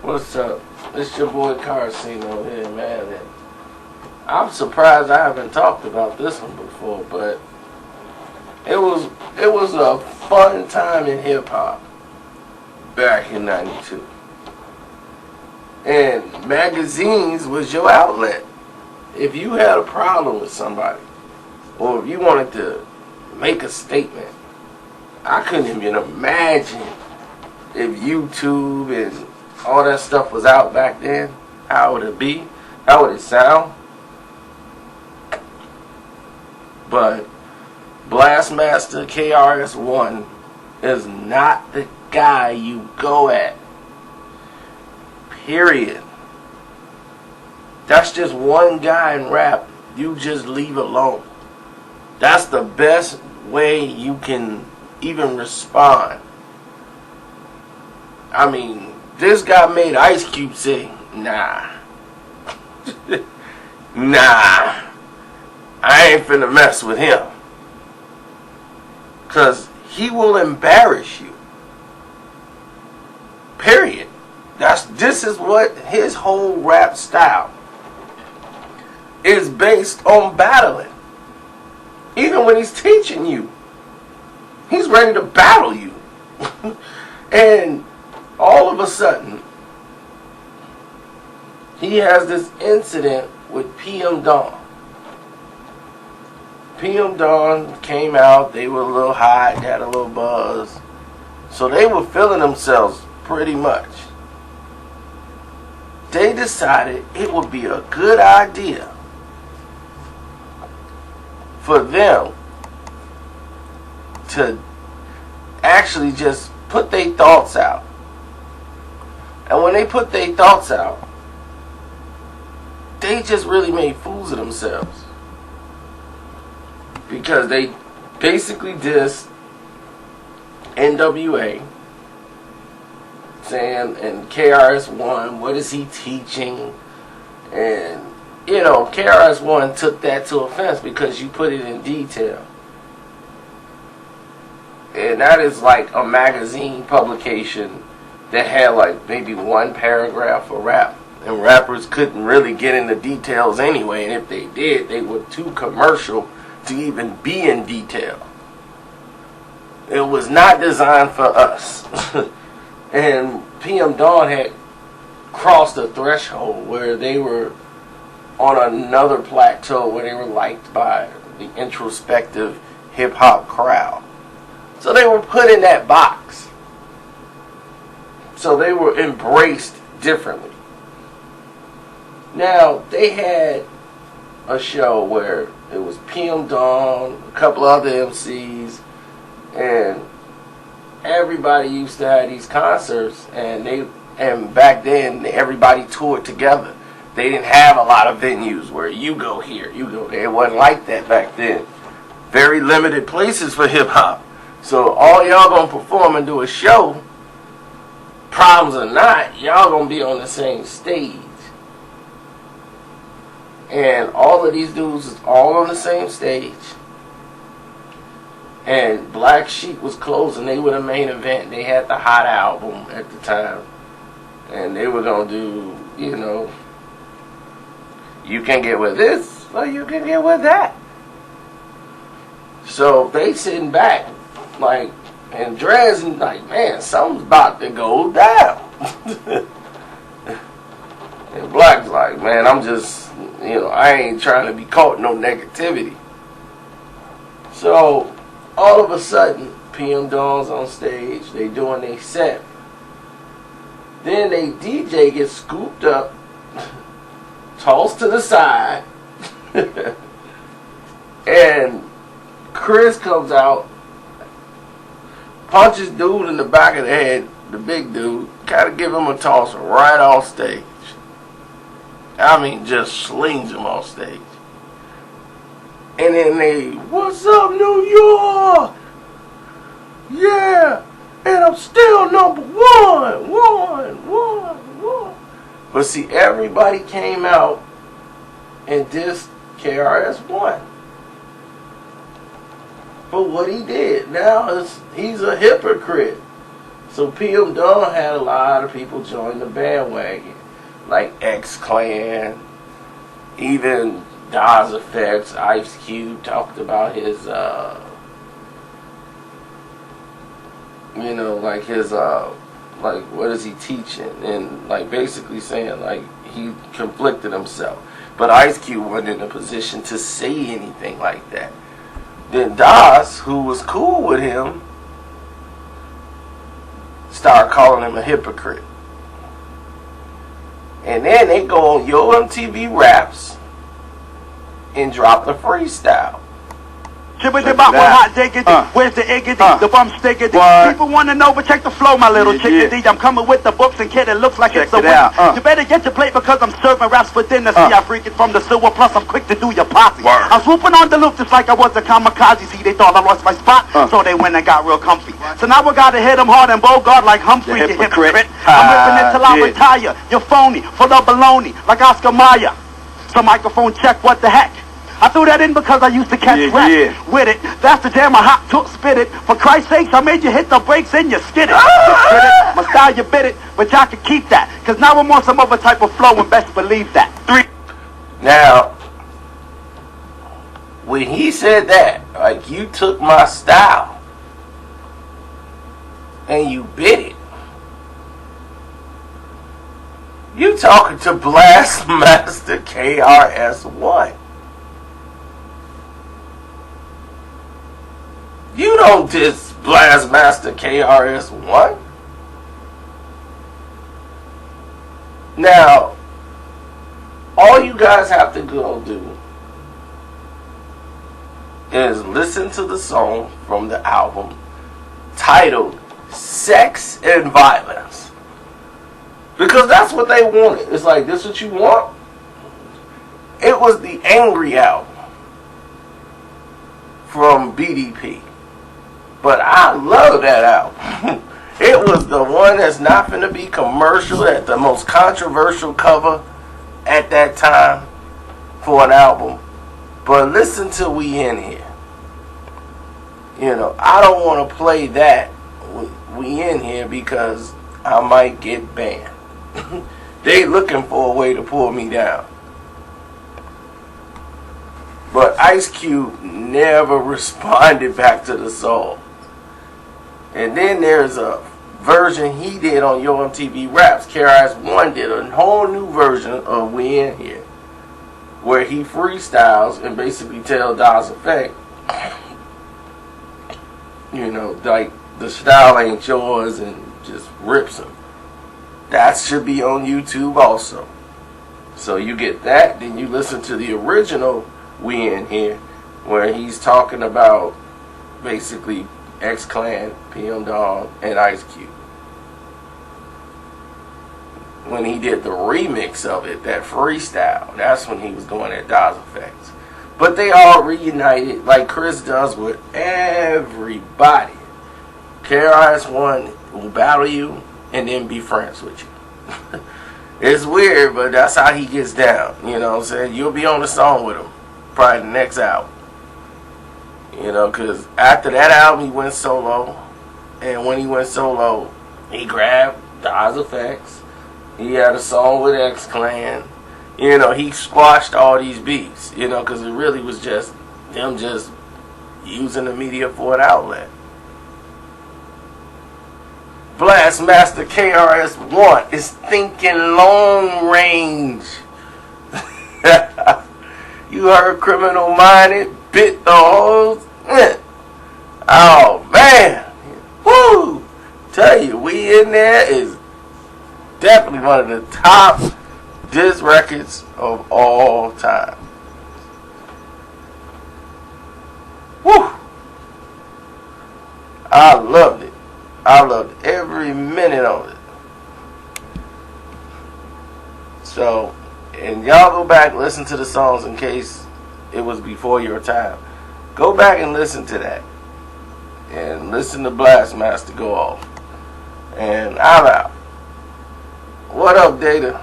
What's up? It's your boy Carcino here, man. And I'm surprised I haven't talked about this one before, but it was a fun time in hip hop back in '92. And magazines was your outlet. If you had a problem with somebody, or if you wanted to make a statement, I couldn't even imagine if YouTube and all that stuff was out back then. How would it be? How would it sound? But Blastmaster KRS-One is not the guy you go at. Period. That's just one guy in rap you just leave alone. That's the best way you can even respond. I mean, this guy made Ice Cube say, nah. Nah. I ain't finna mess with him. Cause he will embarrass you. Period. This is what his whole rap style is based on battling. Even when he's teaching you, he's ready to battle you. And all of a sudden, he has this incident with PM Dawn. PM Dawn came out, they were a little hot, had a little buzz. So they were feeling themselves pretty much. They decided it would be a good idea for them to actually just put their thoughts out. And when they put their thoughts out, they just really made fools of themselves. Because they basically dissed NWA, saying, and KRS-One, what is he teaching? And, you know, KRS-One took that to offense because you put it in detail. And that is like a magazine publication that had like maybe one paragraph of rap. And rappers couldn't really get into details anyway. And if they did, they were too commercial to even be in detail. It was not designed for us. And PM Dawn had crossed a threshold where they were on another plateau where they were liked by the introspective hip-hop crowd. So they were put in that box. So they were embraced differently. Now, they had a show where it was PM Dawn, a couple other MCs, and everybody used to have these concerts, and back then everybody toured together. They didn't have a lot of venues where you go here, you go there. It wasn't like that back then. Very limited places for hip hop. So all y'all gonna perform and do a show, problems or not, y'all gonna be on the same stage. And all of these dudes is all on the same stage. And Black Sheep was closing. They were the main event. They had the hot album at the time. And they were going to do, you know, you can get with this or you can get with that. So they sitting back like, and Dres like, man, something's about to go down. And Black's like, man, I'm just, you know, I ain't trying to be caught in no negativity. So all of a sudden, PM Dawn's on stage, they doing their set. Then they DJ gets scooped up, tossed to the side, and Chris comes out, punches dude in the back of the head, the big dude, kind of give him a toss right off stage. I mean, just slings him off stage. And then they, what's up, New York? Yeah, and I'm still number one. But see, everybody came out and dissed KRS-One for what he did. Now he's a hypocrite. So PM Dawn had a lot of people join the bandwagon, like X Clan, even Efx, Ice Cube talked about his, like his, like what is he teaching, and like basically saying like he conflicted himself. But Ice Cube wasn't in a position to say anything like that. Then Das, who was cool with him, started calling him a hypocrite. And then they go on Yo MTV Raps and drop the freestyle. Where's the iggity? The bum stickity. People want to know, but check the flow, my little chickadee. I'm coming with the books and kid, it looks like it's a win. You better get your plate because I'm serving raps for dinner. See, I freak it from the sewer, plus I'm quick to do your posse. I'm swooping on the loop just like I was a kamikaze. See, they thought I lost my spot, so they went and got real comfy. So now I gotta hit them hard and Bogart like Humphrey, you hypocrite. I'm ripping it till I retire. You're phony, full of baloney, like Oscar Mayer. So microphone check, what the heck? I threw that in because I used to catch rap with it. That's the jam I hot took, spit it. For Christ's sakes, I made you hit the brakes and you skid it. My style, you bit it, but y'all can keep that. Cause now I'm on some other type of flow and best believe that. Now, when he said that, like you took my style and you bit it. You talking to Blastmaster KRS-One. You don't diss Blastmaster KRS-One. Now, all you guys have to go do is listen to the song from the album titled Sex and Violence. Because that's what they wanted. It's like, this what you want? It was the Angry album from BDP. But I love that album. It was the one that's not going to be commercial, at the most controversial cover at that time for an album. But listen to We In Here. I don't want to play that We In Here because I might get banned. They looking for a way to pull me down. But Ice Cube never responded back to the song. And then there's a version he did on Yo MTV Raps. KRS-One did a whole new version of We In Here, where he freestyles and basically tells Efx, like the style ain't yours, and just rips him. That should be on YouTube also. So you get that, then you listen to the original We In Here, where he's talking about basically X Clan, PM Dawn, and Ice Cube. When he did the remix of it, that freestyle, that's when he was going at Efx. But they all reunited like Chris does with everybody. KRS-One will battle you and then be friends with you. It's weird, but that's how he gets down. You know what I'm saying? You'll be on the song with him probably the next album. Because after that album, he went solo. And when he went solo, he grabbed Efx. He had a song with X Clan. He squashed all these beats. Because it really was just them just using the media for an outlet. Blastmaster KRS-One is thinking long range. You heard Criminal Minded, bit the hoes. Oh man, woo! Tell you, We In There is definitely one of the top diss records of all time. Woo! I loved it. I loved every minute of it. So, and y'all go back and listen to the songs in case it was before your time. Go back and listen to that. And listen to Blastmaster go off. And I'm out. What up, Data?